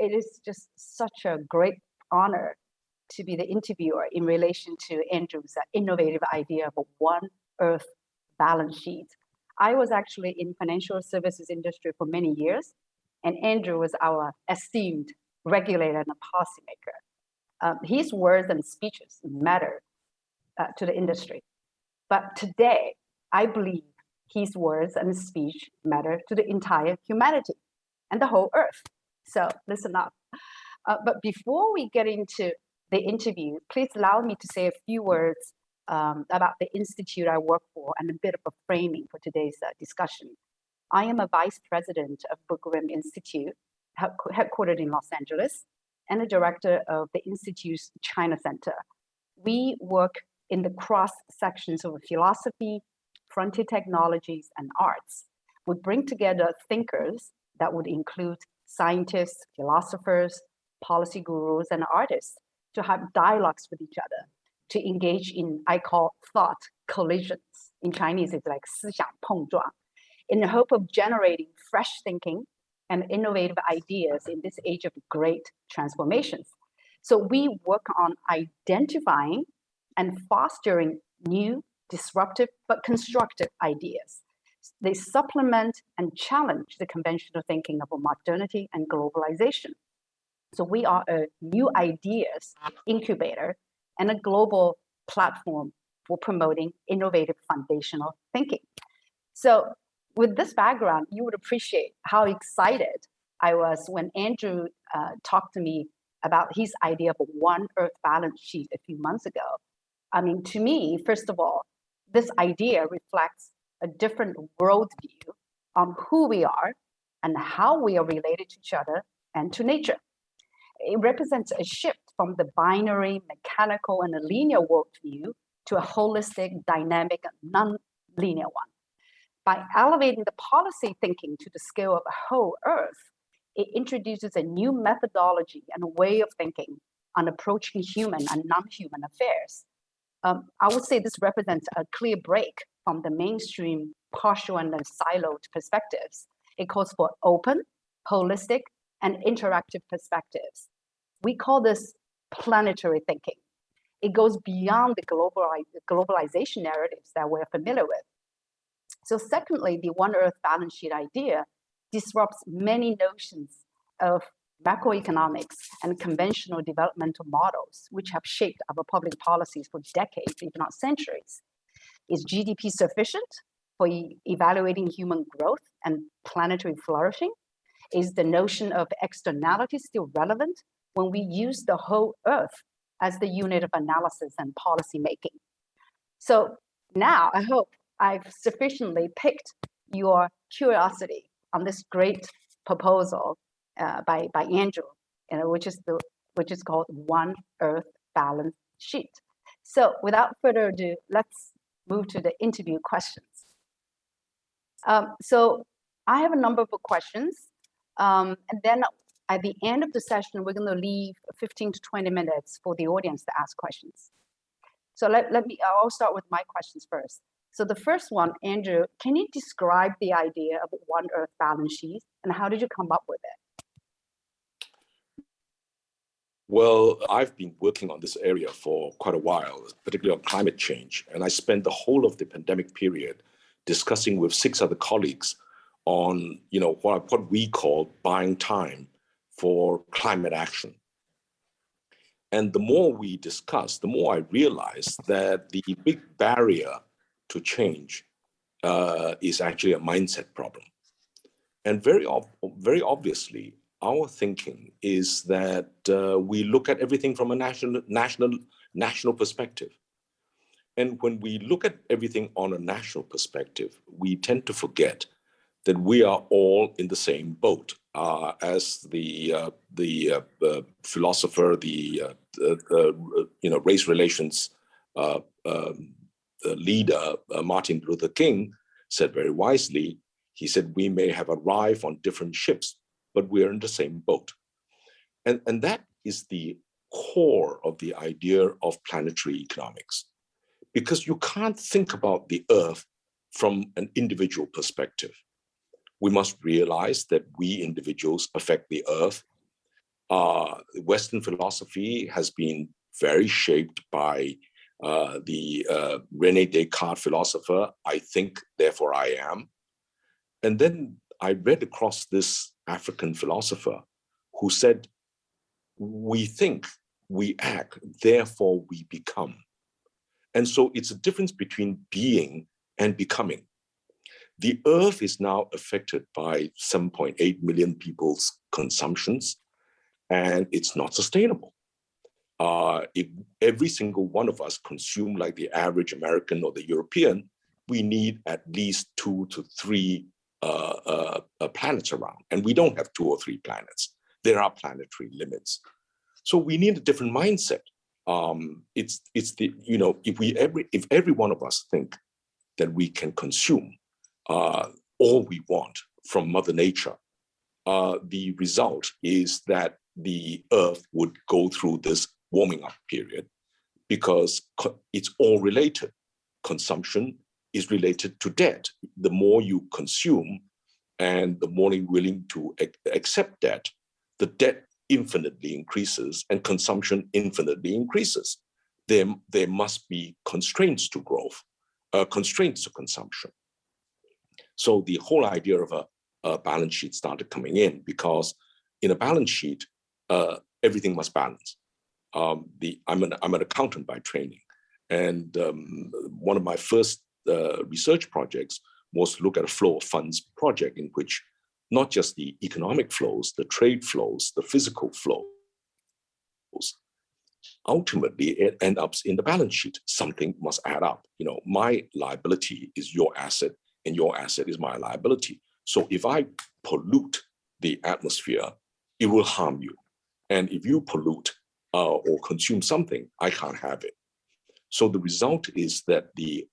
it is just such a great honor to be the interviewer in relation to Andrew's innovative idea of a One Earth balance sheet. I was actually in financial services industry for many years, and Andrew was our esteemed regulator and policymaker. His words and speeches matter to the industry. But today, I believe his words and speech matter to the entire humanity and the whole earth. So listen up. But before we get into the interview, please allow me to say a few words about the institute I work for and a bit of a framing for today's discussion. I am a vice president of Berggruen Institute, headquartered in Los Angeles, and a director of the Institute's China Center. We work in the cross sections of philosophy, frontier technologies, and arts. We bring together thinkers that would include scientists, philosophers, policy gurus, and artists to have dialogues with each other, to engage in, I call, thought collisions. In Chinese, it's like 思想碰撞, in the hope of generating fresh thinking and innovative ideas in this age of great transformations. So we work on identifying and fostering new, disruptive, but constructive ideas. They supplement and challenge the conventional thinking of modernity and globalization. So we are a new ideas incubator and a global platform for promoting innovative foundational thinking. So with this background, you would appreciate how excited I was when Andrew talked to me about his idea of a One Earth balance sheet a few months ago. I mean, to me, first of all, this idea reflects a different worldview on who we are and how we are related to each other and to nature. It represents a shift from the binary, mechanical, and a linear worldview to a holistic, dynamic, and non-linear one. By elevating the policy thinking to the scale of the whole Earth, it introduces a new methodology and a way of thinking on approaching human and non-human affairs. I would say this represents a clear break from the mainstream, partial, and siloed perspectives. It calls for open, holistic, and interactive perspectives. We call this planetary thinking. It goes beyond the globalization narratives that we're familiar with. So secondly, the One Earth balance sheet idea disrupts many notions of macroeconomics and conventional developmental models, which have shaped our public policies for decades, if not centuries. Is GDP sufficient for evaluating human growth and planetary flourishing? Is the notion of externality still relevant when we use the whole Earth as the unit of analysis and policy making? So now I hope I've sufficiently piqued your curiosity on this great proposal by Andrew, which is called One Earth balance sheet. So without further ado, let's move to the interview questions. So I have a number of questions, and then at the end of the session, we're going to leave 15 to 20 minutes for the audience to ask questions. So I'll start with my questions first. So the first one, Andrew, can you describe the idea of One Earth balance sheet and how did you come up with it? Well, I've been working on this area for quite a while, particularly on climate change. And I spent the whole of the pandemic period discussing with 6 other colleagues on, what we call buying time for climate action. And the more we discussed, the more I realized that the big barrier to change is actually a mindset problem. And very obviously, our thinking is that we look at everything from a national perspective. And when we look at everything on a national perspective, we tend to forget that we are all in the same boat. As the philosopher, race relations leader, Martin Luther King, said very wisely, he said, we may have arrived on different ships, but we are in the same boat. And that is the core of the idea of planetary economics, because you can't think about the Earth from an individual perspective. We must realize that we individuals affect the Earth. Western philosophy has been very shaped by the Rene Descartes philosopher, I think, therefore I am. And then I read across this African philosopher who said, we think, we act, therefore we become. And so it's a difference between being and becoming. The earth is now affected by 7.8 million people's consumptions, and it's not sustainable. If every single one of us consume like the average American or the European, we need at least 2 to 3 planets around. And we don't have 2 or 3 planets. There are planetary limits. So we need a different mindset. It's the, you know, if every one of us think that we can consume all we want from Mother Nature, the result is that the Earth would go through this warming up period because it's all related. Consumption is related to debt. The more you consume and the more you're willing to accept debt, the debt infinitely increases and consumption infinitely increases. There must be constraints to growth, constraints to consumption. So the whole idea of a balance sheet started coming in because in a balance sheet, everything must balance. I'm an accountant by training, and one of my first research projects was to look at a flow of funds project in which not just the economic flows, the trade flows, the physical flows, ultimately it ends up in the balance sheet. Something must add up. You know, my liability is your asset and your asset is my liability. So if I pollute the atmosphere, it will harm you. And if you pollute or consume something, I can't have it. So the result is that the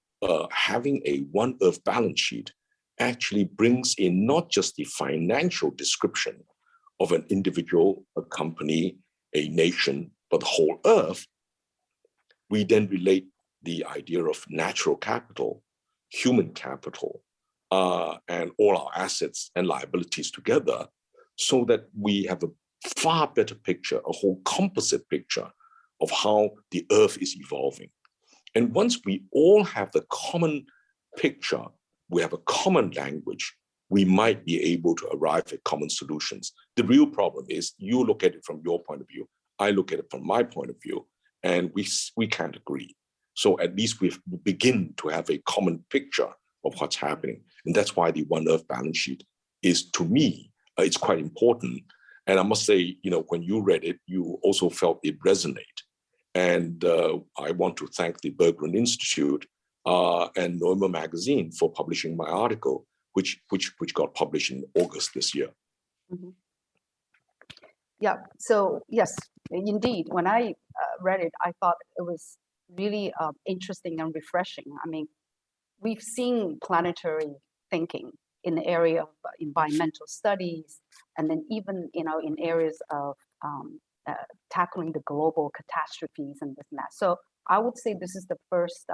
having a OneEarth balance sheet actually brings in not just the financial description of an individual, a company, a nation, but the whole Earth. We then relate the idea of natural capital, human capital, and all our assets and liabilities together so that we have a far better picture, a whole composite picture of how the Earth is evolving. And once we all have the common picture, we have a common language, we might be able to arrive at common solutions. The real problem is you look at it from your point of view, I look at it from my point of view, and we can't agree. So at least we begin to have a common picture of what's happening. And that's why the OneEarth balance sheet is, to me, it's quite important. And I must say, you know, when you read it, you also felt it resonate. And I want to thank the Berggruen Institute and Noema Magazine for publishing my article, which got published in August this year. Mm-hmm. Yeah, so yes, indeed, when I read it, I thought it was really interesting and refreshing. I mean, we've seen planetary thinking in the area of environmental studies, and then even, you know, in areas of tackling the global catastrophes and this and that. So I would say this is the first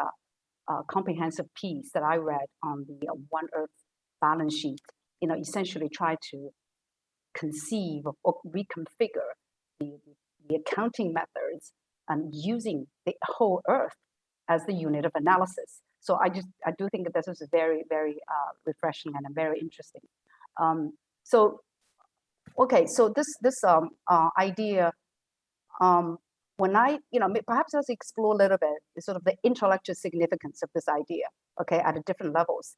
comprehensive piece that I read on the OneEarth balance sheet, you know, essentially try to conceive or reconfigure the accounting methods and using the whole Earth as the unit of analysis. So I do think that this is very, very refreshing and very interesting. So this idea, when I, you know, perhaps let's explore a little bit sort of the intellectual significance of this idea, okay, at different levels.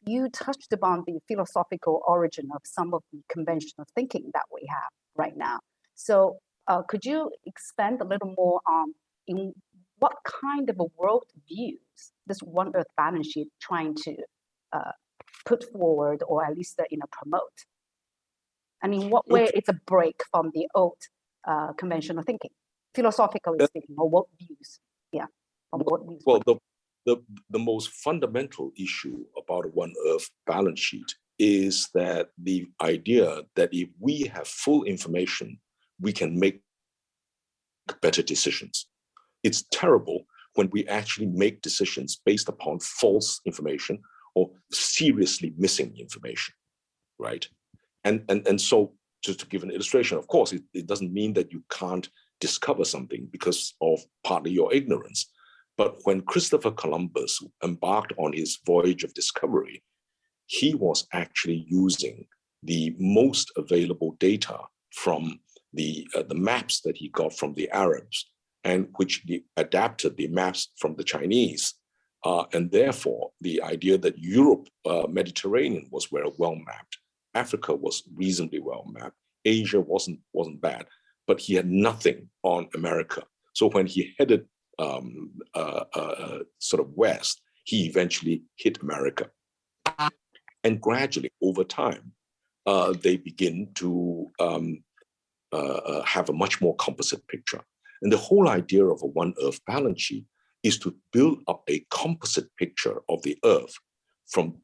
You touched upon the philosophical origin of some of the conventional thinking that we have right now. So could you expand a little more on in what kind of a world views this OneEarth balance sheet trying to put forward, or at least promote? And in what way it's a break from the old conventional thinking, philosophically speaking, or what views? Yeah, from what views. Well, the most fundamental issue about a OneEarth balance sheet is that the idea that if we have full information, we can make better decisions. It's terrible when we actually make decisions based upon false information or seriously missing information, right? And so just to give an illustration, of course, it doesn't mean that you can't discover something because of partly your ignorance. But when Christopher Columbus embarked on his voyage of discovery, he was actually using the most available data from the maps that he got from the Arabs, and which adapted the maps from the Chinese. And therefore, the idea that Europe, Mediterranean was very well mapped, Africa was reasonably well mapped, Asia wasn't bad, but he had nothing on America. So when he headed sort of west, he eventually hit America. And gradually, over time, they begin to have a much more composite picture. And the whole idea of a OneEarth balance sheet is to build up a composite picture of the Earth from,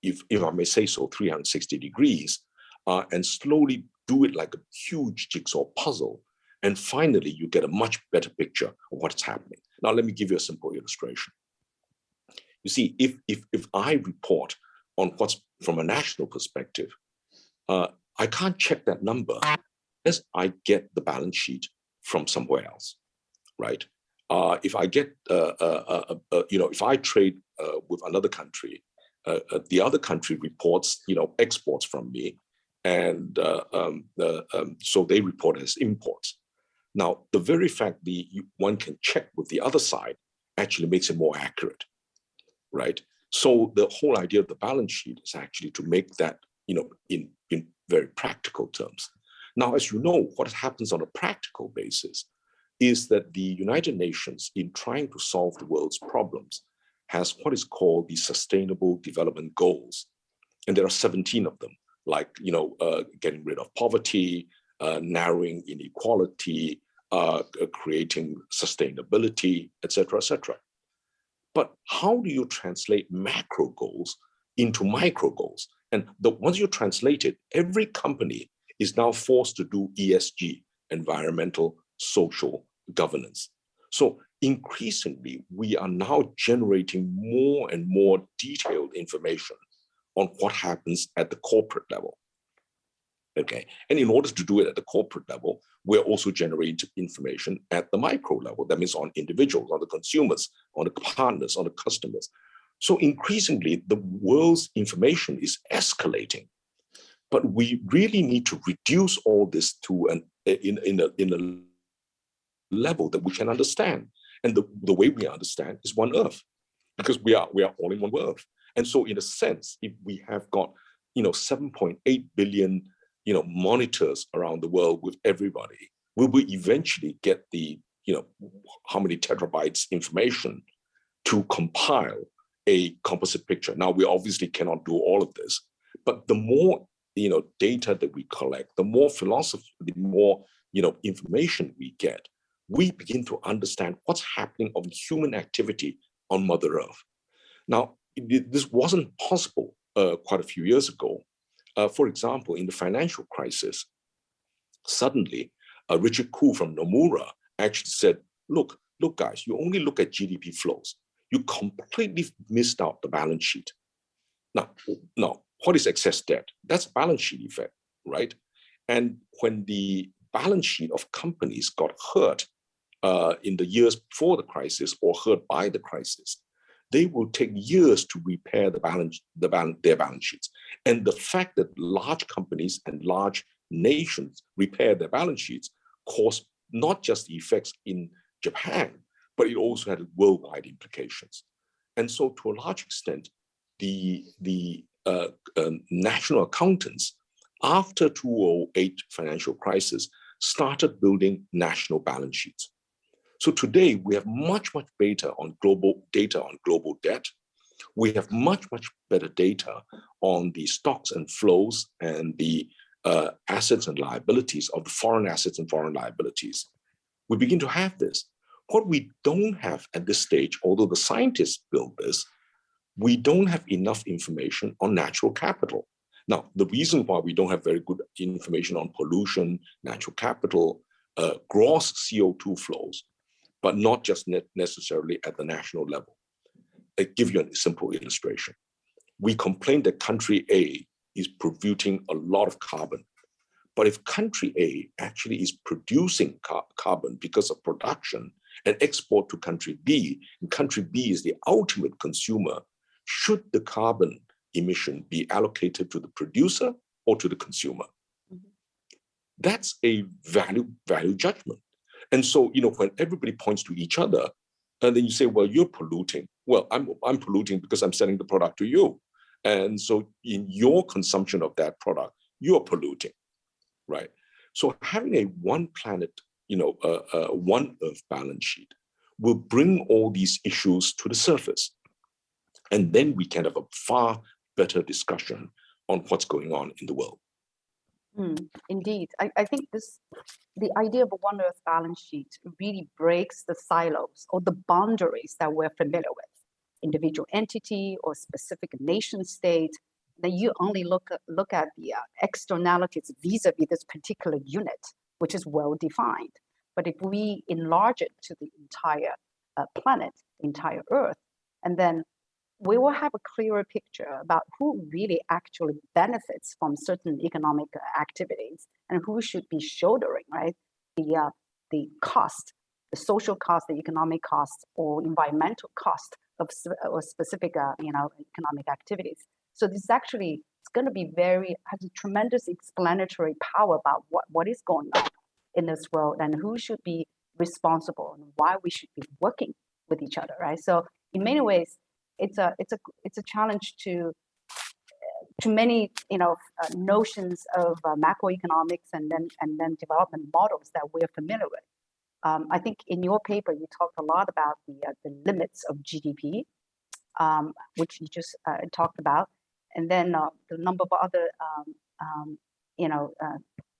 if I may say so, 360 degrees, and slowly do it like a huge jigsaw puzzle. And finally, you get a much better picture of what's happening. Now, let me give you a simple illustration. You see, if I report on what's from a national perspective, I can't check that number unless I get the balance sheet from somewhere else, right? If I get, if I trade with another country, the other country reports, exports from me, and so they report as imports. Now, the very fact that one can check with the other side actually makes it more accurate, right? So the whole idea of the balance sheet is actually to make that, in very practical terms. Now, as you know, what happens on a practical basis is that the United Nations, in trying to solve the world's problems, has what is called the Sustainable Development Goals. And there are 17 of them, like, getting rid of poverty, narrowing inequality, creating sustainability, et cetera, et cetera. But how do you translate macro goals into micro goals? And once you translate it, every company is now forced to do ESG, environmental, social governance. So increasingly, we are now generating more and more detailed information on what happens at the corporate level. Okay, and in order to do it at the corporate level, we're also generating information at the micro level. That means on individuals, on the consumers, on the partners, on the customers. So increasingly, the world's information is escalating, but we really need to reduce all this to in a level that we can understand. And the way we understand is OneEarth, because we are all in one Earth. And so, in a sense, if we have got 7.8 billion monitors around the world with everybody, we will eventually get the how many terabytes information to compile a composite picture. Now, we obviously cannot do all of this, but the more data that we collect, the more philosophy, the more information we get, we begin to understand what's happening of human activity on Mother Earth. Now, this wasn't possible quite a few years ago. For example, in the financial crisis, suddenly Richard Koo from Nomura actually said, look guys, you only look at GDP flows. You completely missed out the balance sheet. Now, what is excess debt? That's balance sheet effect, right? And when the balance sheet of companies got hurt in the years before the crisis or hurt by the crisis, they will take years to repair their balance sheets. And the fact that large companies and large nations repair their balance sheets caused not just the effects in Japan, but it also had worldwide implications. And so, to a large extent, the national accountants, after 2008 financial crisis, started building national balance sheets. So today we have much better on global debt. We have much better data on the stocks and flows and the assets and liabilities of the foreign assets and foreign liabilities. We begin to have this. What we don't have at this stage, although the scientists build this, we don't have enough information on natural capital. Now, the reason why we don't have very good information on pollution, natural capital, gross CO2 flows, but not just necessarily at the national level. I'll give you a simple illustration. We complain that country A is producing a lot of carbon, But if country A actually is producing carbon because of production and export to country B, and country B is the ultimate consumer, should the carbon emission be allocated to the producer or to the consumer? Mm-hmm. That's a value judgment. And so, when everybody points to each other, and then you say, well, you're polluting. Well, I'm polluting because I'm selling the product to you. And so in your consumption of that product, you're polluting, right? So having a one planet, one Earth balance sheet will bring all these issues to the surface. And then we can have a far better discussion on what's going on in the world. Indeed. I think the idea of a one Earth balance sheet really breaks the silos or the boundaries that we're familiar with. Individual entity or specific nation state, then you only look at the externalities vis-a-vis this particular unit, which is well defined. But if we enlarge it to the entire planet, the entire Earth, and then we will have a clearer picture about who really actually benefits from certain economic activities and who should be shouldering, right, the cost, the social cost, the economic cost, or environmental cost of specific, economic activities. So this actually is going to be has a tremendous explanatory power about what is going on in this world and who should be responsible and why we should be working with each other, right? So in many ways, it's a challenge to many notions of macroeconomics and then development models that we're familiar with. I think in your paper you talked a lot about the limits of GDP, which you just talked about, and then the number of other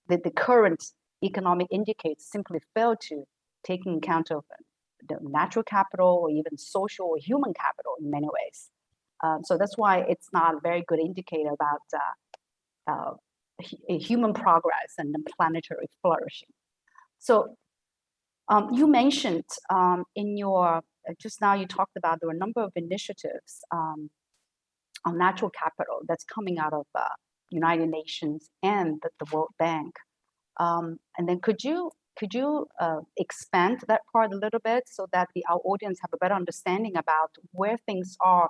the current economic indicators simply fail to take into account of the natural capital or even social or human capital in many ways. So that's why it's not a very good indicator about human progress and the planetary flourishing. So you mentioned in your, just now you talked about there were a number of initiatives on natural capital that's coming out of United Nations and the World Bank. And then could you expand that part a little bit so that our audience have a better understanding about where things are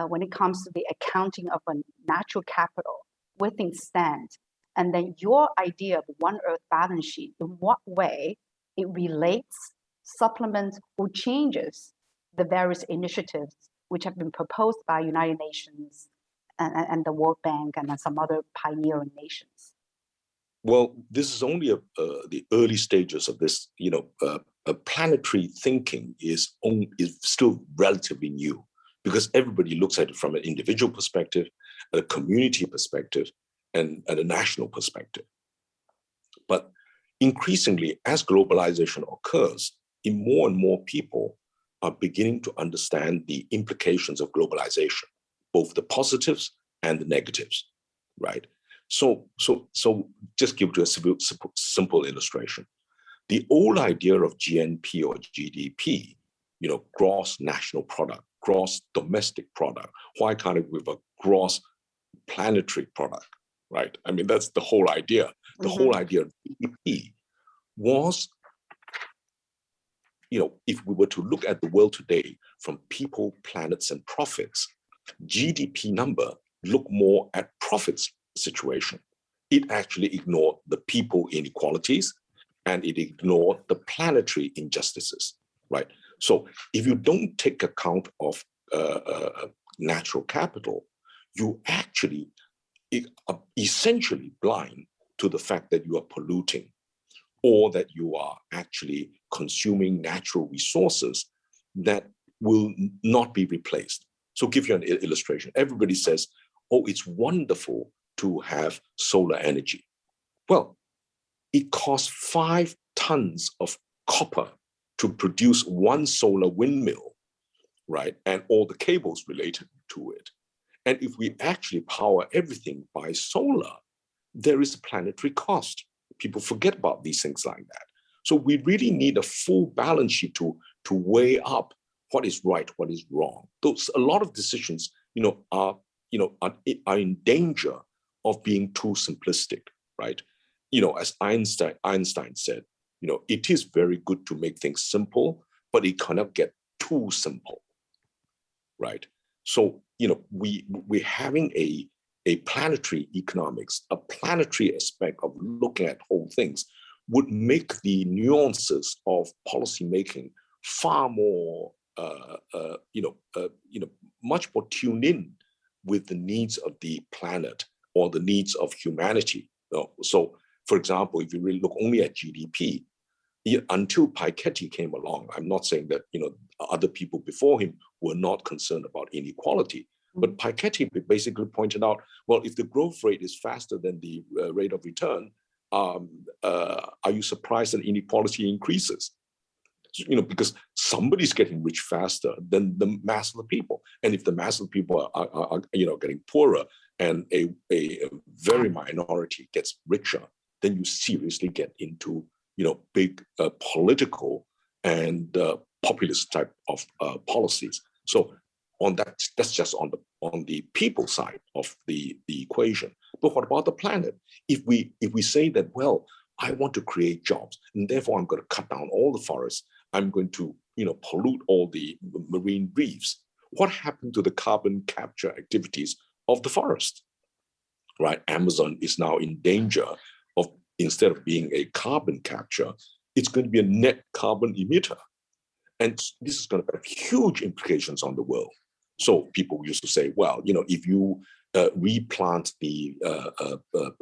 when it comes to the accounting of a natural capital, where things stand, and then your idea of one Earth balance sheet, in what way it relates, supplements, or changes the various initiatives which have been proposed by United Nations and the World Bank and some other pioneering nations? Well, this is only the early stages of this. Planetary thinking is still relatively new because everybody looks at it from an individual perspective, a community perspective, and a national perspective. But increasingly, as globalization occurs, more and more people are beginning to understand the implications of globalization, both the positives and the negatives, right? So just give you a simple illustration. The old idea of GNP or GDP, gross national product, gross domestic product, why can't it be a gross planetary product, right? I mean, that's the whole idea. The whole idea of GDP was, if we were to look at the world today from people, planets, and profits, GDP number look more at profits situation. It actually ignored the people inequalities and it ignored the planetary injustices, right? So if you don't take account of natural capital, you actually are essentially blind to the fact that you are polluting or that you are actually consuming natural resources that will not be replaced. So give you an illustration. Everybody says, oh, it's wonderful to have solar energy. Well, it costs 5 tons of copper to produce one solar windmill, right? And all the cables related to it. And if we actually power everything by solar, there is a planetary cost. People forget about these things like that. So we really need a full balance sheet to weigh up what is right, what is wrong. A lot of decisions, are in danger of being too simplistic, right? as Einstein said, it is very good to make things simple, but it cannot get too simple, right? So, we're having a planetary economics, a planetary aspect of looking at whole things would make the nuances of policy making far more, much more tuned in with the needs of the planet or the needs of humanity. So, for example, if you really look only at GDP, until Piketty came along, I'm not saying that other people before him were not concerned about inequality, but Piketty basically pointed out, well, if the growth rate is faster than the rate of return, are you surprised that inequality increases? Because somebody's getting rich faster than the mass of the people, and if the mass of the people are getting poorer, and a very minority gets richer, then you seriously get into big political and populist type of policies. So on that's just on the people side of the equation. But what about the planet? If we say that, well, I want to create jobs, and therefore I'm going to cut down all the forests, I'm going to pollute all the marine reefs. What happened to the carbon capture activities of the forest? Right, Amazon is now in danger of, instead of being a carbon capture, it's going to be a net carbon emitter. And this is going to have huge implications on the world. So people used to say, well, if you replant the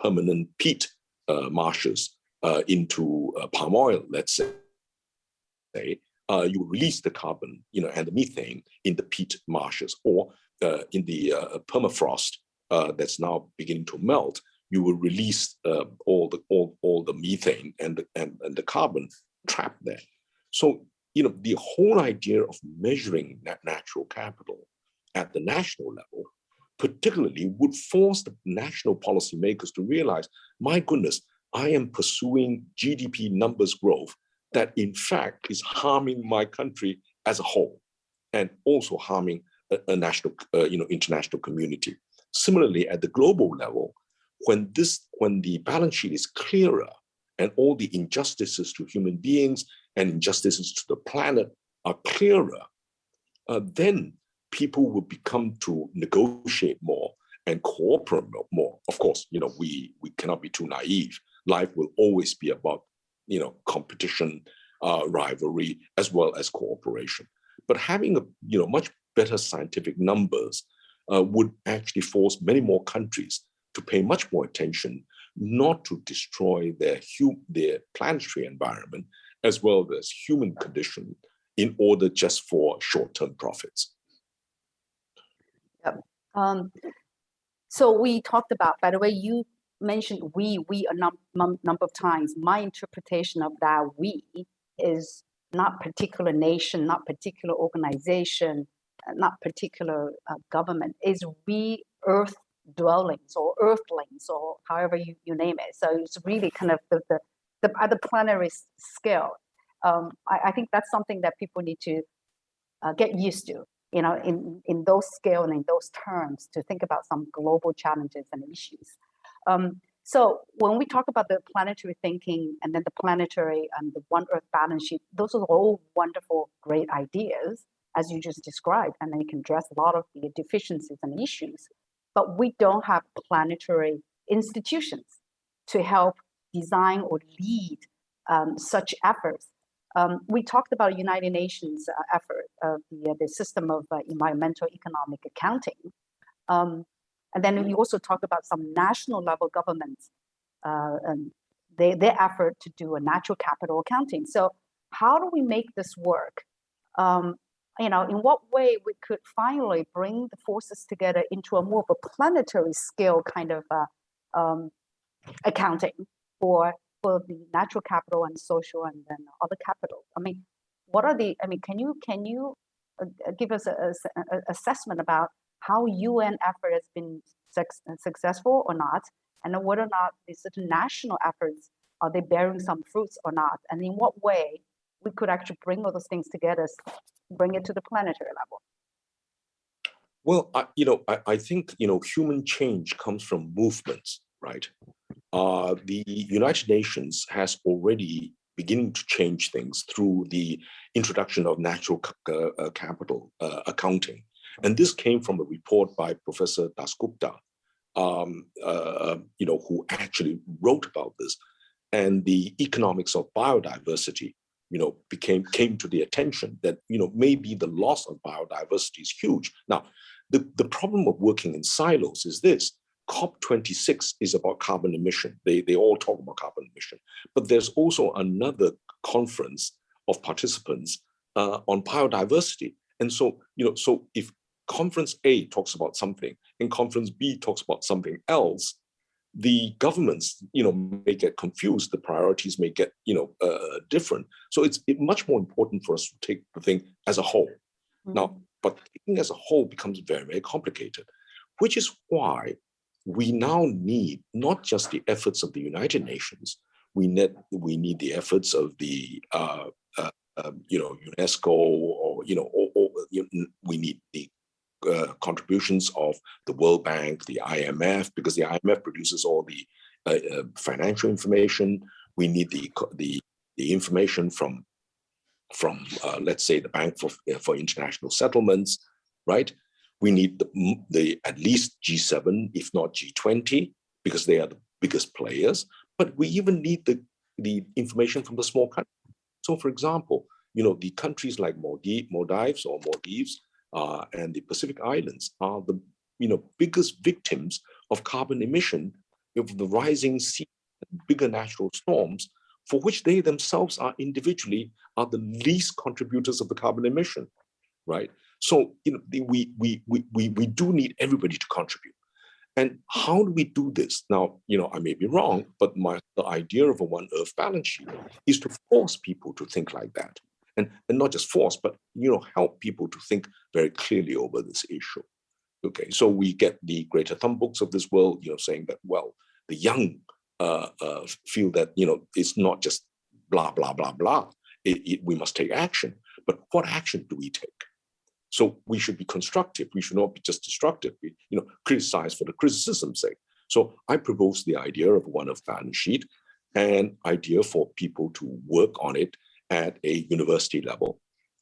permanent peat marshes into palm oil, let's say, you release the carbon, and the methane in the peat marshes, or in the permafrost that's now beginning to melt, you will release all the methane and the carbon trapped there. So the whole idea of measuring that natural capital at the national level, particularly, would force the national policymakers to realize, my goodness, I am pursuing GDP numbers growth that in fact is harming my country as a whole, and also harming a national, international community. Similarly, at the global level, when the balance sheet is clearer and all the injustices to human beings and injustices to the planet are clearer, then people will become to negotiate more and cooperate more. Of course, we cannot be too naive. Life will always be about, competition, rivalry, as well as cooperation. But having much better scientific numbers would actually force many more countries to pay much more attention, not to destroy their planetary environment as well as human condition in order just for short-term profits. Yep. So we talked about, by the way, you mentioned we a number of times. My interpretation of that we is not particular nation, not particular organization, not particular government, is we earth dwellings or earthlings or however you name it. So it's really kind of the at the planetary scale. I think that's something that people need to get used to, in those scale and in those terms, to think about some global challenges and issues. So when we talk about the planetary thinking and then the planetary and the OneEarth balance sheet, those are all wonderful, great ideas, as you just described, and they can address a lot of the deficiencies and issues. But we don't have planetary institutions to help design or lead such efforts. We talked about United Nations effort of the system of environmental economic accounting. And then we also talk about some national level governments, and their effort to do a natural capital accounting. So how do we make this work? In what way we could finally bring the forces together into a more of a planetary scale kind of accounting for the natural capital and social and then other capital? Can you give us an assessment about how UN effort has been successful or not, and whether or not the certain national efforts, are they bearing some fruits or not, and in what way we could actually bring all those things together, bring it to the planetary level? Well, I think human change comes from movements, right? the United Nations has already beginning to change things through the introduction of natural capital accounting. And this came from a report by Professor Dasgupta, who actually wrote about this. And the economics of biodiversity, came to the attention that, maybe the loss of biodiversity is huge. Now, the problem of working in silos is this. COP26 is about carbon emission. They all talk about carbon emission, but there's also another conference of participants on biodiversity. And so, so if conference A talks about something and conference B talks about something else, the governments, may get confused. The priorities may get, different. So it's much more important for us to take the thing as a whole. Now, but taking as a whole becomes very, very complicated, which is why we now need not just the efforts of the United Nations. We need the efforts of the UNESCO, or we need the contributions of the World Bank, the IMF, because the IMF produces all the financial information. We need the information from let's say the Bank for International Settlements, right? We need the at least G7, if not G20, because they are the biggest players. But we even need the information from the small countries. So, for example, the countries like Maldives and the Pacific Islands are the biggest victims of carbon emission, of the rising sea, bigger natural storms, for which they themselves are individually the least contributors of the carbon emission, right? So we do need everybody to contribute. And how do we do this? Now, I may be wrong, but the idea of a OneEarth balance sheet is to force people to think like that. And not just force, but help people to think very clearly over this issue. Okay, so we get the Greta Thunbergs of this world, saying that, well, the young feel that it's not just blah blah blah blah. We must take action. But what action do we take? So we should be constructive. We should not be just destructive. We, criticize for the criticism's sake. So I propose the idea of OneEarth balance sheet, an idea for people to work on it at a university level.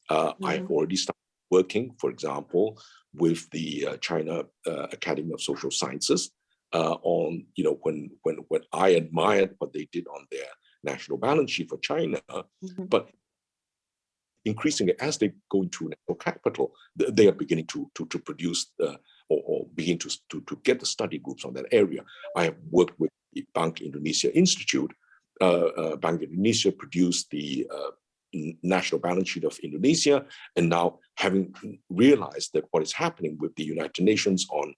I've already started working, for example, with the China Academy of Social Sciences on, when I admired what they did on their national balance sheet for China, but increasingly, as they go into natural capital, they are beginning to produce or begin to get the study groups on that area. I have worked with the Bank Indonesia Institute. Bank Indonesia produced the national balance sheet of Indonesia, and now having realized that what is happening with the United Nations on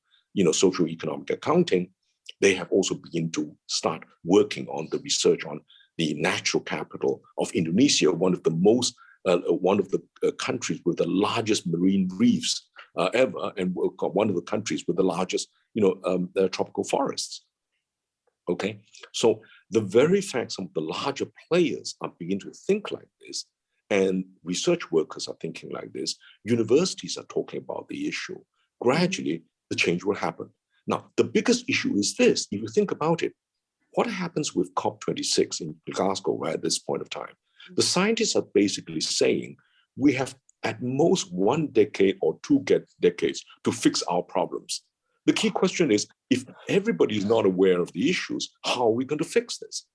socio-economic accounting, they have also begun to start working on the research on the natural capital of Indonesia, one of the countries with the largest marine reefs ever, and one of the countries with the largest, tropical forests. Okay, so the very fact some of the larger players are beginning to think like this, and research workers are thinking like this, universities are talking about the issue, gradually the change will happen. Now, the biggest issue is this: if you think about it, what happens with COP26 in Glasgow right at this point of time? The scientists are basically saying we have at most 1 decade or 2 decades to fix our problems. The key question is, if everybody is not aware of the issues, how are we going to fix this?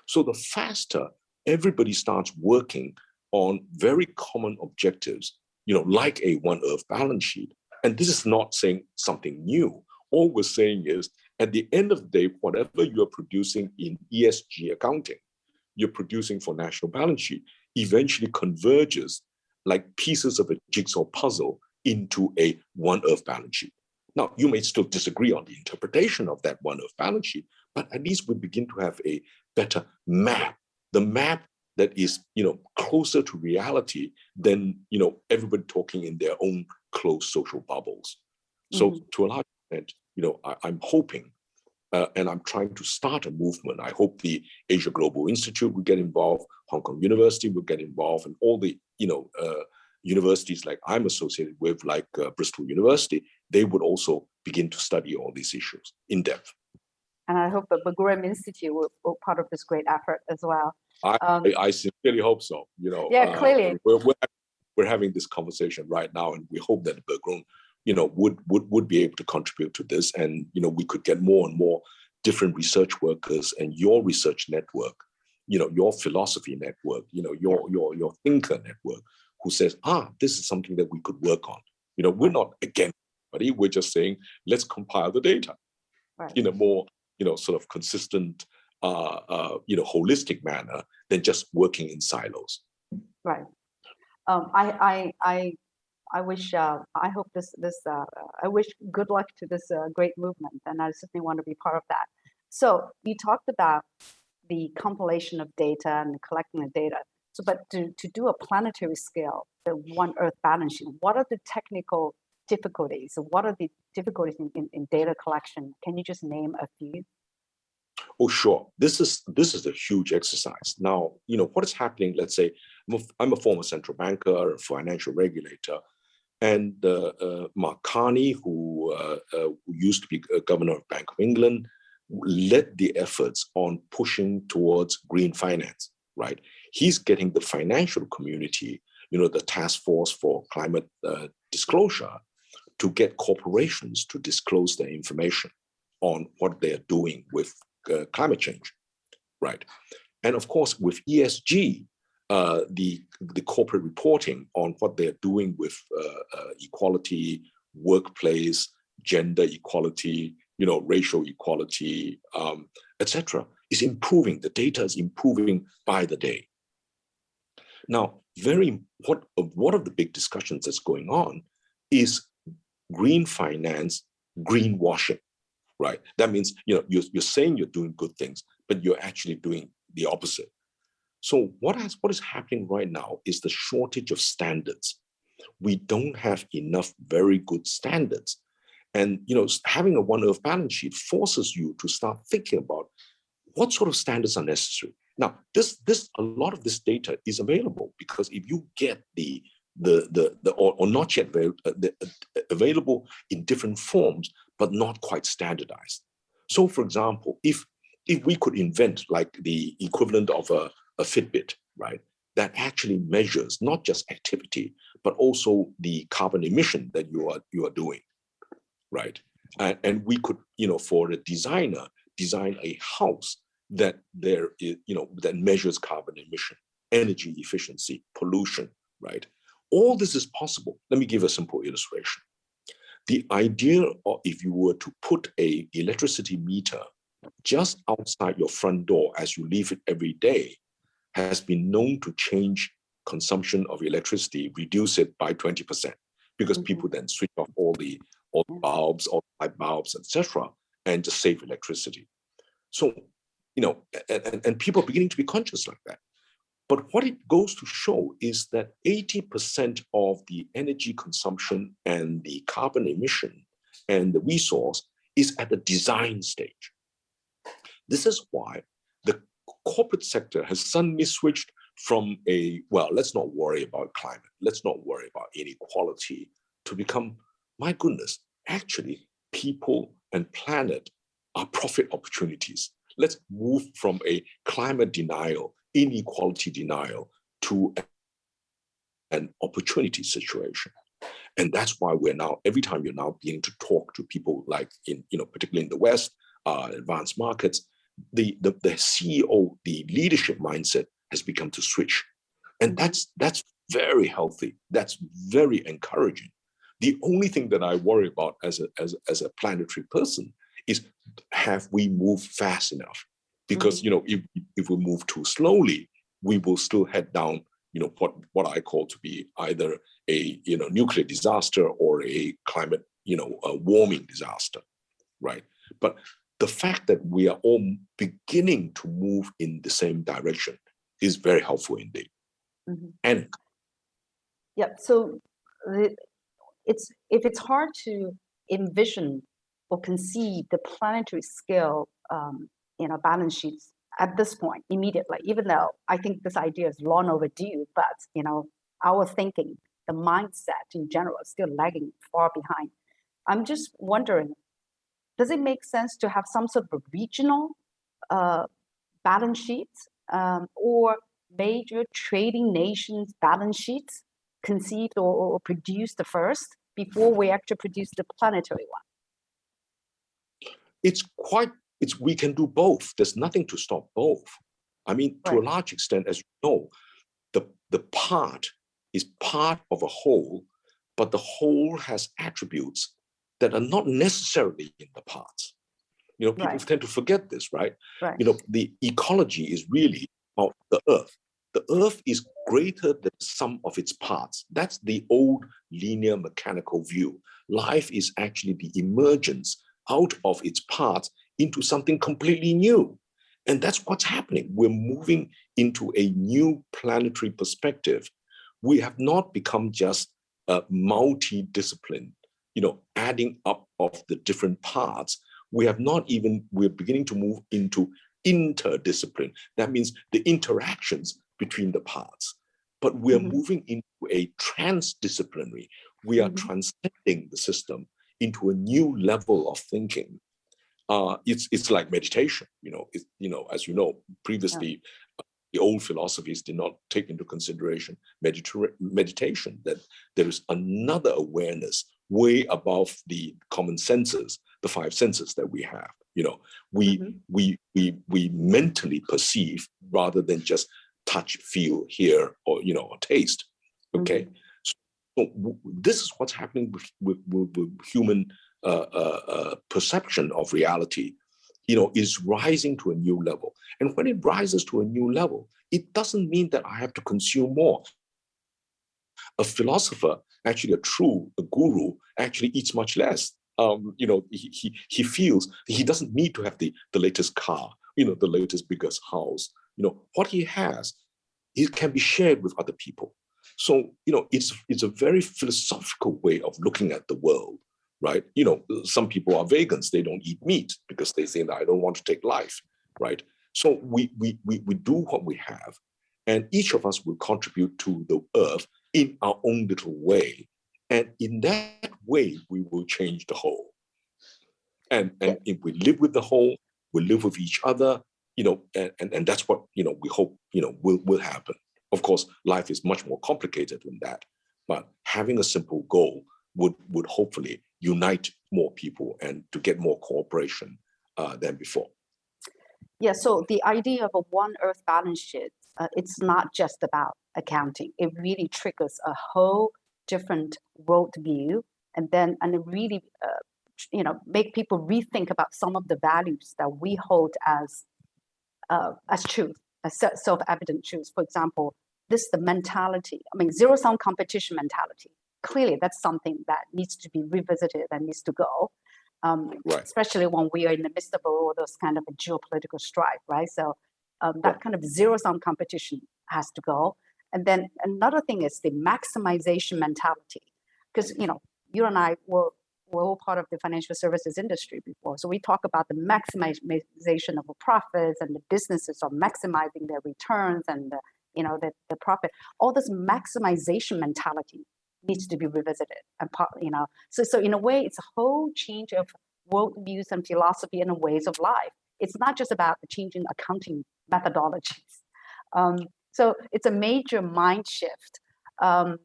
So the faster everybody starts working on very common objectives, like a OneEarth balance sheet, and this is not saying something new. All we're saying is, at the end of the day, whatever you're producing in ESG accounting, you're producing for national balance sheet, eventually converges like pieces of a jigsaw puzzle into a OneEarth balance sheet. Now, you may still disagree on the interpretation of that OneEarth balance sheet, but at least we begin to have a better map, the map that is, closer to reality than, everybody talking in their own closed social bubbles. So to a large extent, I'm hoping, and I'm trying to start a movement. I hope the Asia Global Institute will get involved, Hong Kong University will get involved, and all the, universities like I'm associated with, like Bristol University, they would also begin to study all these issues in depth. And I hope the Berggruen Institute will part of this great effort as well. I sincerely hope so. Yeah, clearly. We're having this conversation right now, and we hope that Berggruen, would be able to contribute to this, and we could get more and more different research workers and your research network, your philosophy network, your thinker network, who says, this is something that we could work on. We're not against anybody. We're just saying, let's compile the data in a more, sort of consistent, holistic manner than just working in silos. Right. I wish, I hope I wish good luck to this great movement, and I certainly want to be part of that. So you talked about the compilation of data and collecting the data. So, but to do a planetary scale, the OneEarth balance sheet, what are the technical difficulties? What are the difficulties in data collection? Can you just name a few? Oh, sure. This is a huge exercise. Now, what is happening, let's say, I'm a former central banker, a financial regulator, and Mark Carney, who used to be governor of Bank of England, led the efforts on pushing towards green finance, right? He's getting the financial community, the task force for climate disclosure, to get corporations to disclose their information on what they're doing with climate change, right? And of course, with ESG, the corporate reporting on what they're doing with equality, workplace, gender equality, racial equality, etc., is improving. The data is improving by the day. Now, one of the big discussions that's going on is green finance, greenwashing, right? That means you're saying you're doing good things, but you're actually doing the opposite. So what is happening right now is the shortage of standards. We don't have enough very good standards. And having a OneEarth balance sheet forces you to start thinking about what sort of standards are necessary. Now, a lot of this data is available, because if you get or not yet available in different forms, but not quite standardized. So, for example, if we could invent like the equivalent of a Fitbit, right, that actually measures not just activity, but also the carbon emission that you are doing, right? And we could, for a designer, design a house that that measures carbon emission, energy efficiency, pollution, right? All this is possible. Let me give a simple illustration. The idea of if you were to put an electricity meter just outside your front door as you leave it every day has been known to change consumption of electricity, reduce it by 20%, because people then switch off all the bulbs, all the light bulbs, etc., and just save electricity. So, and people are beginning to be conscious like that. But what it goes to show is that 80% of the energy consumption and the carbon emission and the resource is at the design stage. This is why the corporate sector has suddenly switched from let's not worry about climate, let's not worry about inequality, to become, my goodness, actually, people and planet are profit opportunities. Let's move from a climate denial, inequality denial, to an opportunity situation. And that's why we're now, every time you're now beginning to talk to people like particularly in the West, advanced markets, the CEO, the leadership mindset has become to switch. And that's very healthy. That's very encouraging. The only thing that I worry about as a planetary person is, have we moved fast enough? Because if we move too slowly, we will still head down what I call to be either a nuclear disaster or a climate a warming disaster, right? But the fact that we are all beginning to move in the same direction is very helpful indeed. And so if it's hard to envision or conceive the planetary scale balance sheets at this point immediately, even though I think this idea is long overdue, but our thinking, the mindset in general, is still lagging far behind. I'm just wondering, does it make sense to have some sort of regional balance sheets or major trading nations balance sheets conceived or produced first before we actually produce the planetary one? We can do both. There's nothing to stop both. I mean, to Right. a large extent, as you know, the part is part of a whole, but the whole has attributes that are not necessarily in the parts. You know, people Right. tend to forget this, right? Right. You know, the ecology is really of the earth. The earth is greater than the sum of its parts. That's the old linear mechanical view. Life is actually the emergence out of its parts into something completely new. And that's what's happening. We're moving into a new planetary perspective. We have not become just a multi-discipline, you know, adding up of the different parts. We're beginning to move into interdiscipline. That means the interactions between the parts. But we're moving into a transdisciplinary. We are transcending the system into a new level of thinking. It's like meditation, you know, as you know, previously, the old philosophies did not take into consideration meditation, that there is another awareness way above the common senses, the five senses that we have. You know, we mentally perceive rather than just touch, feel, hear, or, you know, or taste. Okay, so this is what's happening with human perception of reality. You know, is rising to a new level. And when it rises to a new level, it doesn't mean that I have to consume more. A philosopher, actually a guru, actually eats much less. You know, he feels he doesn't need to have the latest car, you know, the latest biggest house. You know, what he has, it can be shared with other people. So, you know, it's a very philosophical way of looking at the world. Right? You know, some people are vegans, they don't eat meat because they say that I don't want to take life, right? So we do what we have, and each of us will contribute to the earth in our own little way. And in that way, we will change the whole. And if we live with the whole, we live with each other, you know, and that's what, you know, we hope, you know, will happen. Of course, life is much more complicated than that, but having a simple goal would hopefully unite more people and to get more cooperation than before. Yeah, so the idea of a One Earth balance sheet, it's not just about accounting. It really triggers a whole different worldview, and it really, you know, make people rethink about some of the values that we hold as truth, as self-evident truths. For example, the mentality. I mean, zero-sum competition mentality. Clearly, that's something that needs to be revisited and needs to go, Right. especially when we are in the midst of all those kind of a geopolitical strife, right? So that kind of zero-sum competition has to go. And then another thing is the maximization mentality, because, you know, you and I were all part of the financial services industry before. So we talk about the maximization of the profits, and the businesses are maximizing their returns and the profit. All this maximization mentality needs to be revisited, and you know, so in a way, it's a whole change of worldviews and philosophy and ways of life. It's not just about the changing accounting methodologies. So it's a major mind shift. My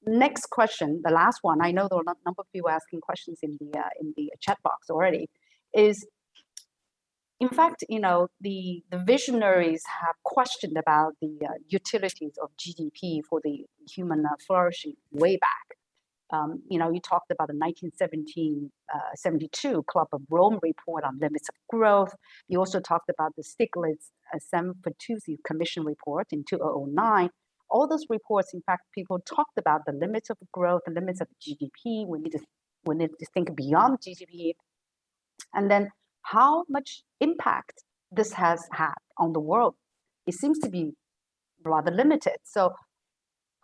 next question, the last one, I know there are a number of people asking questions in the chat box already, is, in fact, you know, the visionaries have questioned about the utilities of GDP for the human flourishing way back. You know, you talked about the 1972 Club of Rome report on limits of growth. You also talked about the Stiglitz Sem-Fitoussi Commission report in 2009. All those reports, in fact, people talked about the limits of growth, the limits of GDP. We need to think beyond GDP, and then how much impact this has had on the world. It seems to be rather limited. So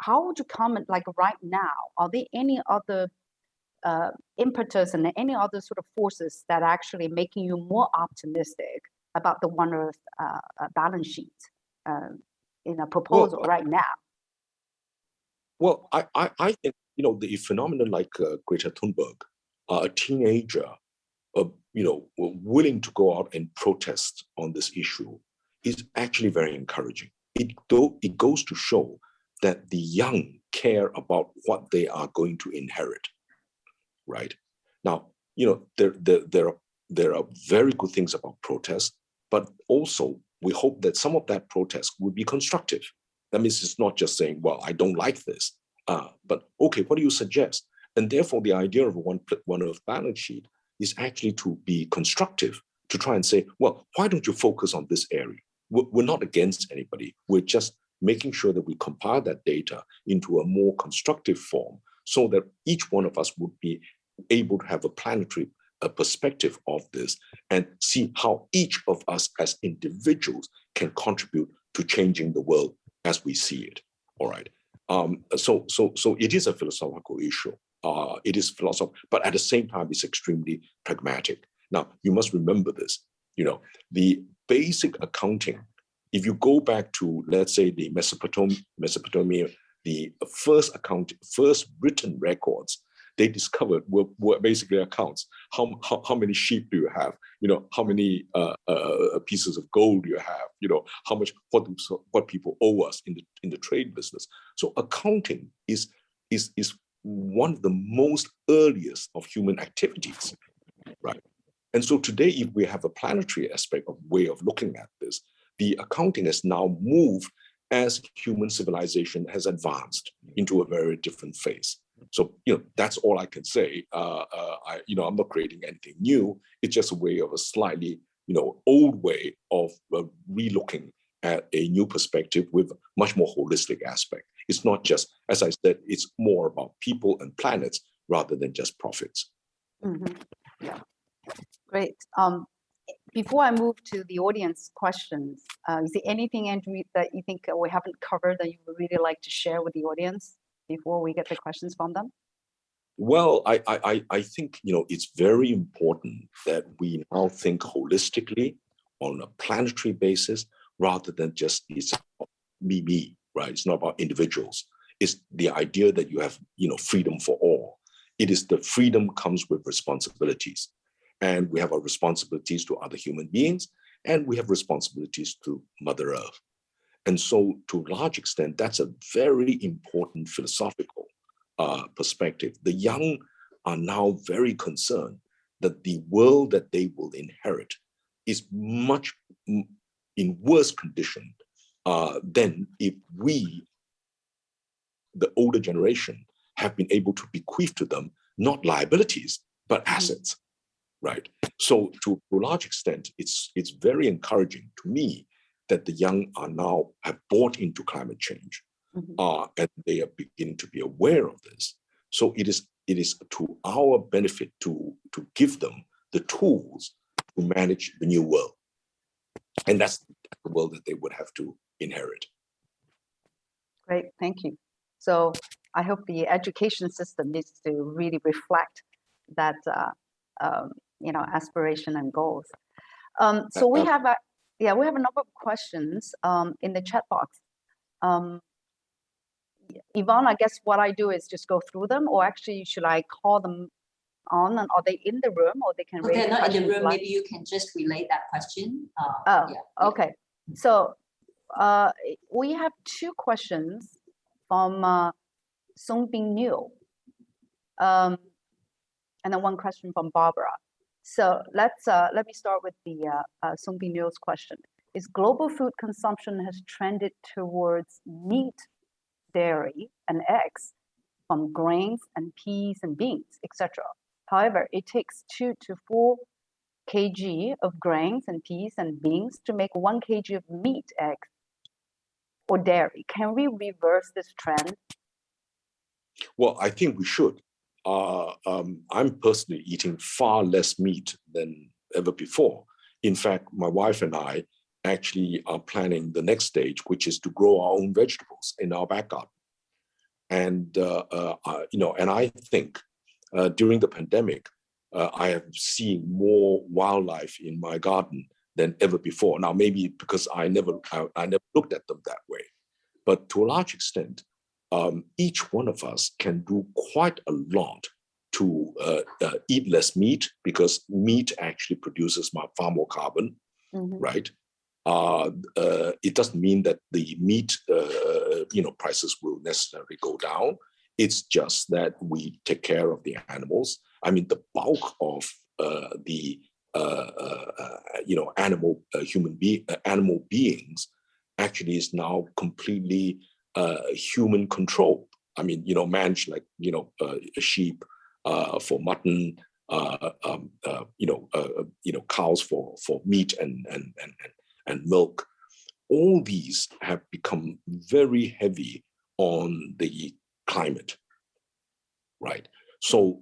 how would you comment, like right now, are there any other impetus and any other sort of forces that are actually making you more optimistic about the One Earth balance sheet in a proposal right now? Well, I think, you know, the phenomenon like Greta Thunberg, a teenager were willing to go out and protest on this issue is actually very encouraging. It goes to show that the young care about what they are going to inherit, right? Now, there are very good things about protest, but also we hope that some of that protest would be constructive. That means it's not just saying, well, I don't like this, but okay, what do you suggest? And therefore, the idea of a OneEarth balance sheet is actually to be constructive, to try and say, well, why don't you focus on this area? We're not against anybody. We're just making sure that we compile that data into a more constructive form so that each one of us would be able to have a planetary perspective of this and see how each of us as individuals can contribute to changing the world as we see it. All right. So it is a philosophical issue. It is philosophical, but at the same time, it's extremely pragmatic. Now, you must remember this. The basic accounting, if you go back to, let's say, the Mesopotamia, the first written records they discovered were basically accounts. How many sheep do you have? How many pieces of gold do you have? How much what people owe us in the trade business. So accounting is one of the most earliest of human activities, right? And so today, if we have a planetary aspect of way of looking at this, the accounting has now moved as human civilization has advanced into a very different phase. So, that's all I can say. I'm not creating anything new. It's just a way of a slightly, old way of relooking at a new perspective with much more holistic aspect. It's not just, as I said, it's more about people and planets rather than just profits. Mm-hmm. Yeah, great. Before I move to the audience questions, is there anything, Andrew, that you think we haven't covered that you would really like to share with the audience before we get the questions from them? Well, I think, it's very important that we now think holistically on a planetary basis rather than just it's me, right? It's not about individuals. It's the idea that you have, freedom for all. It is the freedom comes with responsibilities. And we have our responsibilities to other human beings, and we have responsibilities to Mother Earth. And so, to a large extent, that's a very important philosophical perspective. The young are now very concerned that the world that they will inherit is much in worse condition than if we, the older generation, have been able to bequeath to them not liabilities, but assets. Right. So to a large extent, it's very encouraging to me that the young are now have bought into climate change, and they are beginning to be aware of this. So it is to our benefit to give them the tools to manage the new world, and that's the world that they would have to inherit. Great, thank you. So I hope the education system needs to really reflect that. Aspiration and goals. So we have a number of questions in the chat box. Yvonne, I guess what I do is just go through them, or actually should I call them on, and are they in the room, or they can raise they're not in the room, live? maybe you can just relay that question. Okay. So we have two questions from Songbin Niu, and then one question from Barbara. So let me start with the Songbin Niu's question. Is global food consumption has trended towards meat, dairy, and eggs from grains and peas and beans, etc. However, it takes 2 to 4 kg of grains and peas and beans to make 1 kg of meat, eggs, or dairy. Can we reverse this trend? Well, I think we should. I'm personally eating far less meat than ever before. In fact, my wife and I actually are planning the next stage, which is to grow our own vegetables in our back garden. And and I think during the pandemic, I have seen more wildlife in my garden than ever before. Now, maybe because I never looked at them that way, but to a large extent, each one of us can do quite a lot to eat less meat because meat actually produces far more carbon, right? It doesn't mean that the meat, prices will necessarily go down. It's just that we take care of the animals. I mean, the bulk of the animal beings actually is now completely human controlled. I mean, managed like a sheep for mutton, cows for meat and milk. All these have become very heavy on the climate, right? So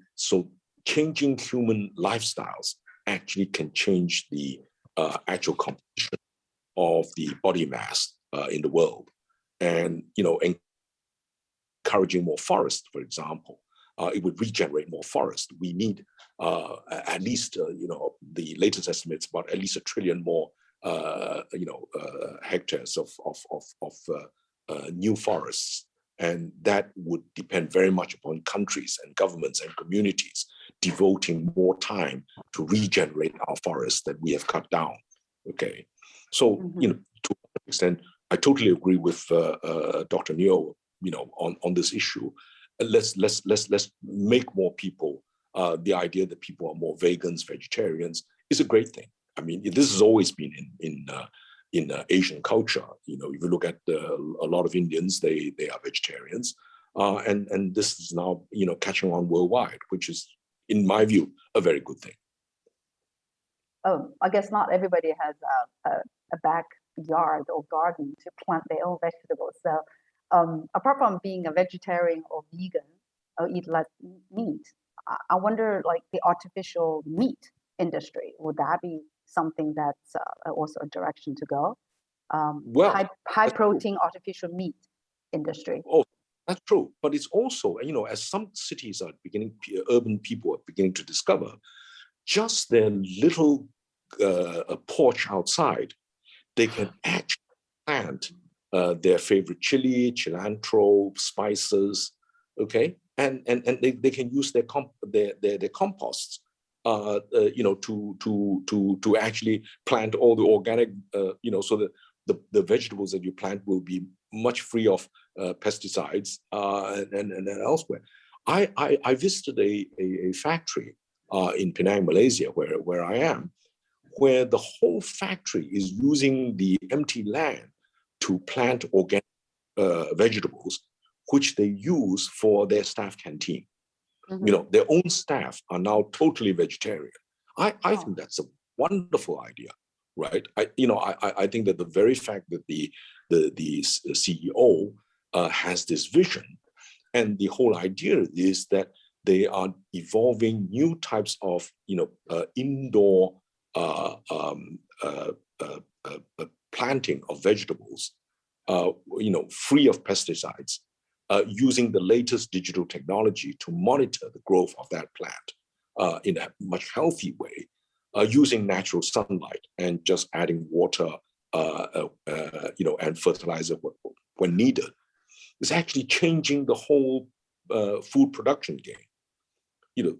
changing human lifestyles actually can change the actual composition of the body mass in the world, and encouraging more forest, for example. It would regenerate more forest. We need at least, the latest estimates about at least 1 trillion more, hectares of new forests. And that would depend very much upon countries and governments and communities devoting more time to regenerate our forests that we have cut down. Okay, so to an extent, I totally agree with Dr. Neo, on this issue. Let's make more people. The idea that people are more vegans, vegetarians is a great thing. I mean, this has always been in Asian culture. If you look at a lot of Indians, they are vegetarians, and this is now catching on worldwide, which is, in my view, a very good thing. I guess not everybody has a backyard or garden to plant their own vegetables. So apart from being a vegetarian or vegan or eat less meat, I wonder, like, the artificial meat industry, would that be something that's also a direction to go? High protein artificial meat industry. Oh, that's true. But it's also, as some cities are urban people are beginning to discover, just their little porch outside, they can actually plant their favorite chili, cilantro, spices, okay? And they can use their composts, to actually plant all the organic, so that the vegetables that you plant will be much free of pesticides and elsewhere. I visited a factory in Penang, Malaysia, where I am, where the whole factory is using the empty land to plant organic vegetables, which they use for their staff canteen. Their own staff are now totally vegetarian. I think that's a wonderful idea, right? I think that the very fact that the CEO has this vision, and the whole idea is that they are evolving new types of indoor planting of vegetables, free of pesticides, using the latest digital technology to monitor the growth of that plant in a much healthy way, using natural sunlight and just adding water, and fertilizer when needed. It's actually changing the whole food production game.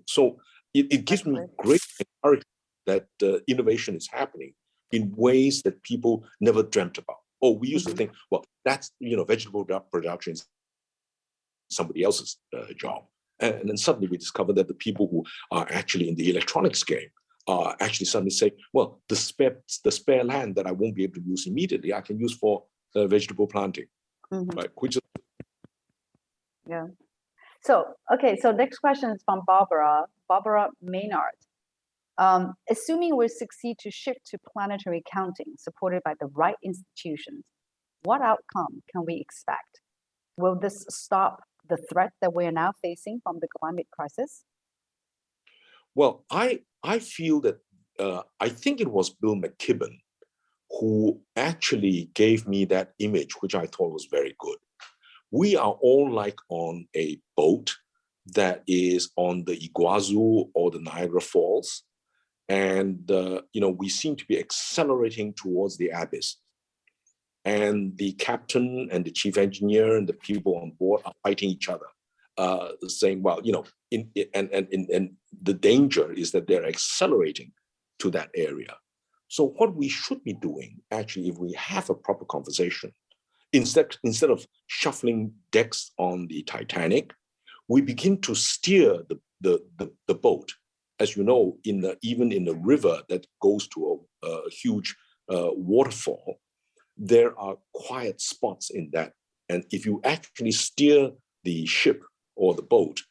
So it gives me great encouragement that innovation is happening in ways that people never dreamt about. Oh, we used to think, well, that's vegetable production is somebody else's job, and then suddenly we discover that the people who are actually in the electronics game are actually suddenly say, well, the spare land that I won't be able to use immediately, I can use for vegetable planting, right? Which is So next question is from Barbara Maynard. Assuming we succeed to shift to planetary accounting supported by the right institutions, what outcome can we expect? Will this stop the threat that we are now facing from the climate crisis? Well, I feel that I think it was Bill McKibben who actually gave me that image, which I thought was very good. We are all like on a boat that is on the Iguazu or the Niagara Falls, and we seem to be accelerating towards the abyss. And the captain and the chief engineer and the people on board are fighting each other. saying, well, and the danger is that they're accelerating to that area. So what we should be doing, actually, if we have a proper conversation, instead of shuffling decks on the Titanic, we begin to steer the boat. As you know, even in the river that goes to a huge waterfall, there are quiet spots in that. And if you actually steer the ship or the boat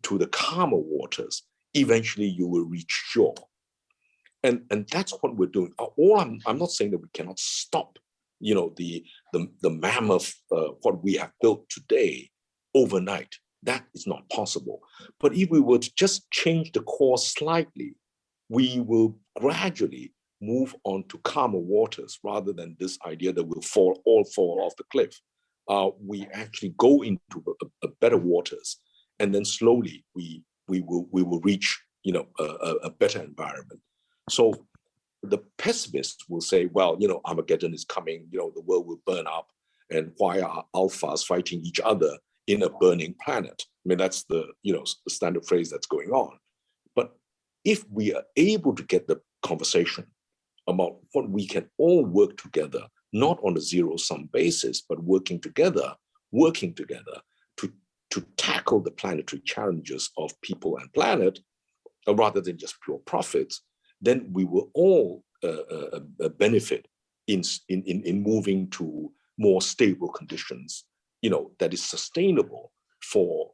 to the calmer waters, eventually you will reach shore. And that's what we're doing. I'm not saying that we cannot stop, the mammoth, what we have built today overnight. That is not possible. But if we were to just change the course slightly, we will gradually move on to calmer waters rather than this idea that we'll all fall off the cliff. We actually go into a better waters, and then slowly we will reach a better environment. So the pessimists will say, well, Armageddon is coming, the world will burn up, and why are alphas fighting each other in a burning planet? I mean, that's the standard phrase that's going on. But if we are able to get the conversation about what we can all work together, not on a zero-sum basis, but working together to tackle the planetary challenges of people and planet, rather than just pure profits, then we will all benefit in moving to more stable conditions, that is sustainable for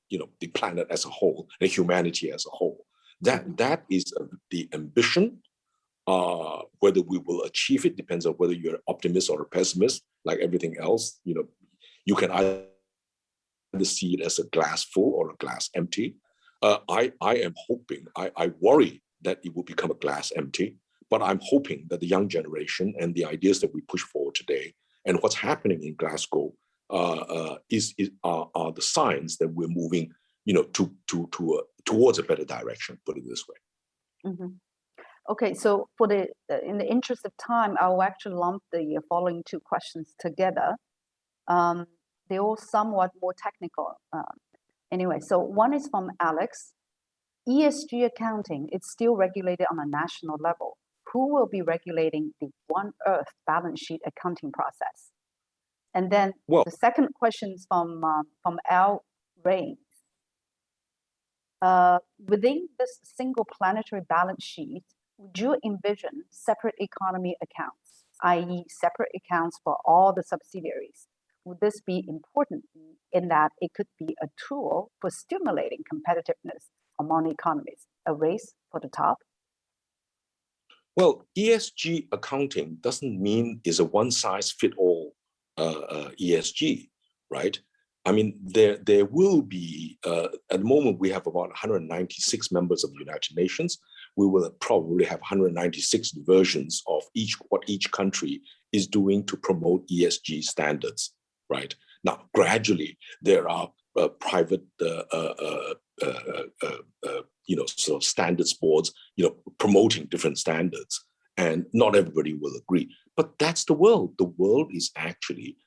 the planet as a whole and humanity as a whole. That is the ambition. Whether we will achieve it depends on whether you're an optimist or a pessimist. Like everything else, you can either see it as a glass full or a glass empty. I am hoping, I worry that it will become a glass empty, but I'm hoping that the young generation and the ideas that we push forward today and what's happening in Glasgow are the signs that we're moving, towards a better direction. Put it this way. Mm-hmm. Okay, so in the interest of time, I will actually lump the following two questions together. They're all somewhat more technical. Anyway, so one is from Alex. ESG accounting, it's still regulated on a national level. Who will be regulating the OneEarth balance sheet accounting process? And then the second question is from Al Rains. Within this single planetary balance sheet, would you envision separate economy accounts, i.e. separate accounts for all the subsidiaries? Would this be important in that it could be a tool for stimulating competitiveness among economies, a race for the top? Well, ESG accounting doesn't mean it's a one-size-fits-all ESG, right? I mean, there will be, at the moment, we have about 196 members of the United Nations. We will probably have 196 versions of what each country is doing to promote ESG standards, right? Now, gradually, there are private, sort of standards boards, promoting different standards, and not everybody will agree. But that's the world. The world is actually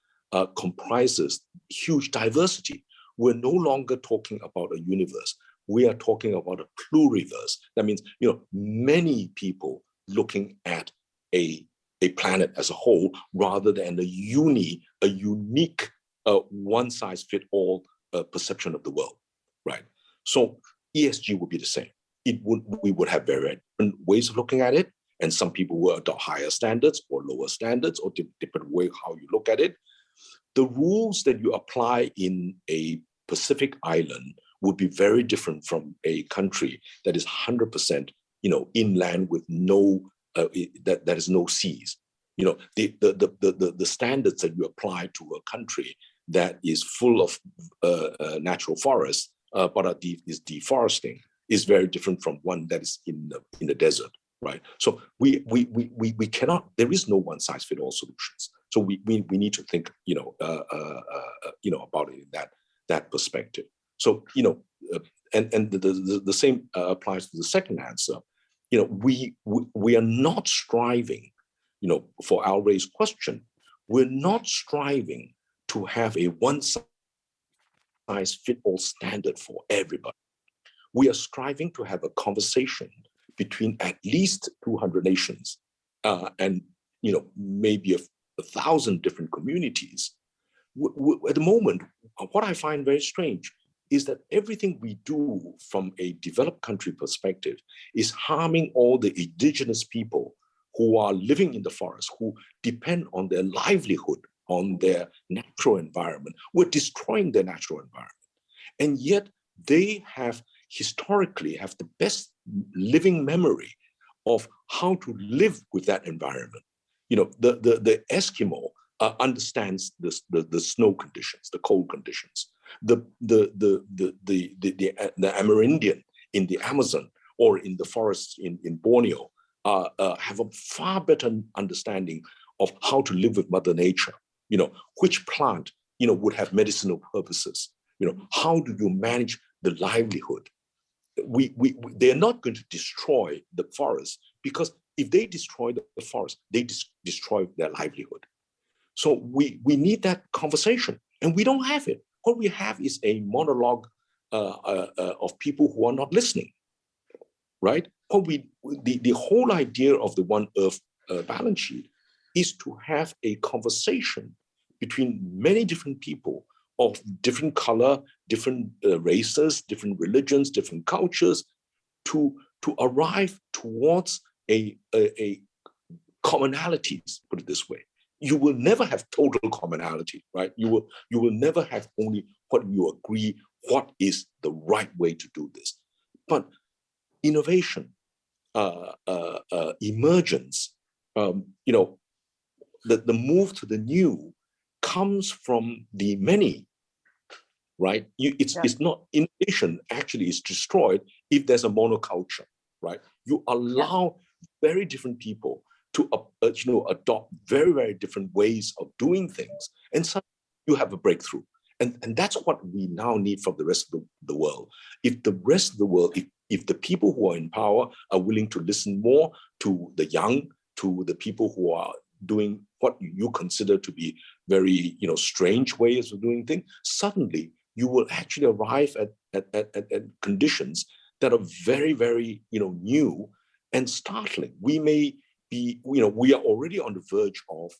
comprises huge diversity. We're no longer talking about a universe. We are talking about a pluriverse. That means, many people looking at a planet as a whole, rather than a unique one-size-fits-all perception of the world, right? So ESG would be the same. We would have very different ways of looking at it, and some people will adopt higher standards or lower standards, or different way how you look at it. The rules that you apply in a Pacific island would be very different from a country that is 100%, inland with no that is no seas. The standards that you apply to a country that is full of natural forests, but is deforesting, is very different from one that is in the desert, right? So we cannot. There is no one size fits all solutions. So we need to think, about it in that perspective. So and the same applies to the second answer. We are not striving, for our raised question, we're not striving to have a one one-size-fits-all standard for everybody. We are striving to have a conversation between at least 200 nations and maybe a 1,000 different communities. At the moment, what I find very strange is that everything we do from a developed country perspective is harming all the indigenous people who are living in the forest, who depend on their livelihood, on their natural environment. We're destroying their natural environment. And yet they have historically have the best living memory of how to live with that environment. The Eskimo understands the snow conditions, the cold conditions. The Amerindian in the Amazon or in the forests in Borneo have a far better understanding of how to live with Mother Nature. Which plant would have medicinal purposes. How do you manage the livelihood? They're not going to destroy the forest, because if they destroy the forest, they destroy their livelihood. So we need that conversation, and we don't have it. What we have is a monologue of people who are not listening, right? The whole idea of the OneEarth balance sheet is to have a conversation between many different people of different color, different races, different religions, different cultures, to arrive towards a commonalities, put it this way. You will never have total commonality, right? You will never have only what you agree, what is the right way to do this. But innovation, emergence, the move to the new comes from the many, right? It's not, innovation actually is destroyed if there's a monoculture, right? You allow very different people to adopt very, very different ways of doing things, and so you have a breakthrough. And that's what we now need from the rest of the world. If the rest of the world, if the people who are in power are willing to listen more to the young, to the people who are doing what you consider to be very strange ways of doing things, suddenly you will actually arrive at conditions that are very, very new and startling. We may be, we are already on the verge of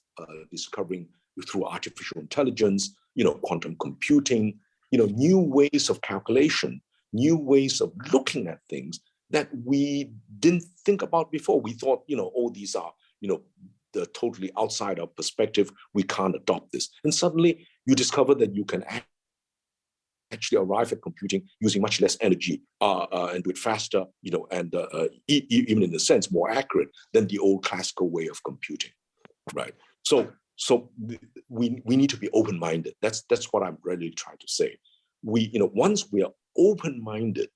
discovering through artificial intelligence, quantum computing, new ways of calculation, new ways of looking at things that we didn't think about before. We thought, these are, they're totally outside our perspective. We can't adopt this. And suddenly you discover that you can actually arrive at computing using much less energy and do it faster, and even in a sense more accurate than the old classical way of computing, right? So we need to be open-minded. That's what I'm really trying to say. Once we are open-minded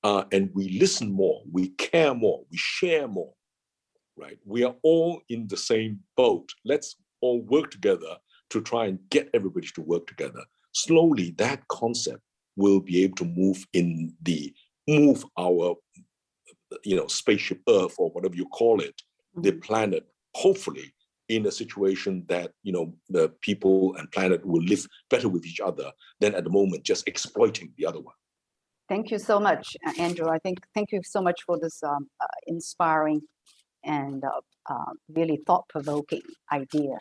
and we listen more, we care more, we share more, right? We are all in the same boat. Let's all work together to try and get everybody to work together. Slowly, that concept will be able to move our, spaceship Earth, or whatever you call it, the planet, hopefully in a situation that, the people and planet will live better with each other than at the moment just exploiting the other one. Thank you so much, Andrew. Thank you so much for this inspiring and really thought-provoking idea.